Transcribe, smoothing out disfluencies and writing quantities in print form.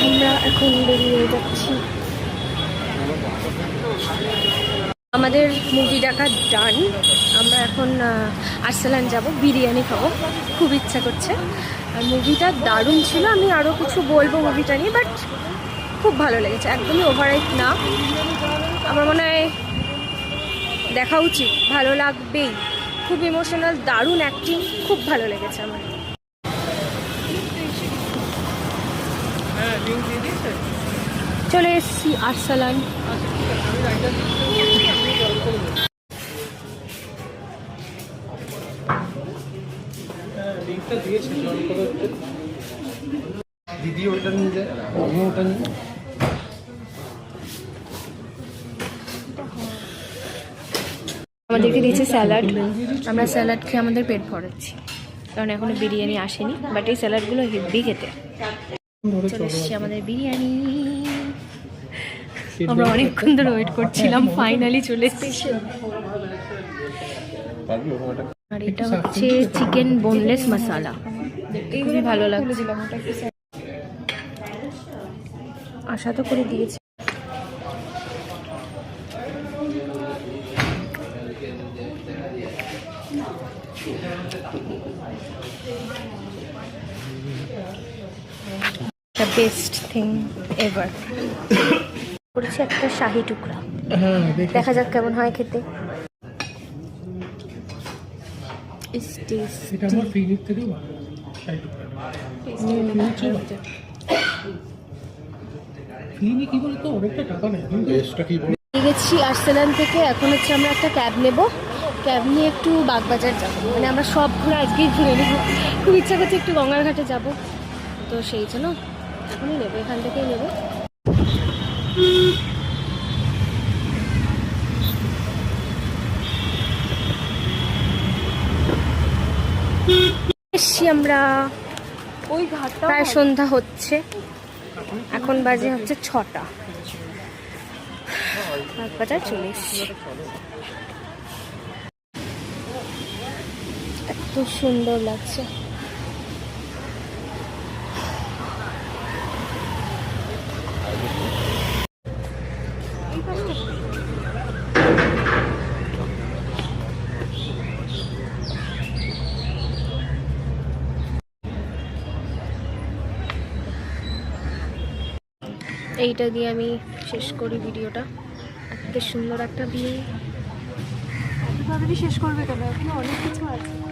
আমরা এখন বেরিয়ে যাচ্ছি। আমাদের মুভি দেখা ডান। আমরা এখন আর্সেলান যাব, বিরিয়ানি খাবো, খুব ইচ্ছা করছে। আর মুভিটা দারুণ ছিল। আমি আরও কিছু বলবো মুভিটা নিয়ে, বাট খুব ভালো লেগেছে, একদমই ওভাররাইট না। আমার মনে হয় দেখা উচিত, ভালো লাগবেই। খুব ইমোশনাল, দারুণ অ্যাক্টিং, খুব ভালো লেগেছে আমার। চলে এসছি আর্সেলান। দিদি ওটা নিয়ে যায়, আমি ওটা নিয়ে। আমাদেরকে দিয়েছে স্যালাড। আমরা স্যালাড খেয়ে আমাদের পেট ভরাচ্ছি, কারণ এখনো বিরিয়ানি আসেনি। বাট এই স্যালাডগুলো হেভি খেতে। চলে এসছি আমাদের বিরিয়ানি। আমরা অনেকক্ষণ ধরে ওয়েট করছিলাম, ফাইনালি চলে এসেছি। আর এটা হচ্ছে চিকেন বোনলেস মশালা, খুবই ভালো লাগছে। আশা তো করে দিয়েছে। The best thing ever. করেছি একটা শাহি টুকরা, দেখা যাক কেমন হয় খেতে। গেছি আর্সেলান থেকে। এখন হচ্ছে আমরা একটা ক্যাব নেব, ক্যাব নিয়ে একটু বাগবাজার যাবো। মানে আমরা সব ঘুরে আজকেই ঘুরে নেব। খুব ইচ্ছা করছে একটু গঙ্গার ঘাটে যাবো, তো সেই জন্য এখনই নেবো, এখান থেকেই নেবো। এসছি আমরা, ওই ঘাটটা প্রায় সন্ধ্যা হচ্ছে, এখন বাজে হচ্ছে 6টা। বাগবাজার চলে এসছি। এত সুন্দর লাগছে। এইটা দিয়ে আমি শেষ করি ভিডিওটা। এত সুন্দর একটা বিয়ে, তাড়াতাড়ি শেষ করবে কেন? এখনো অনেক কিছু আছে।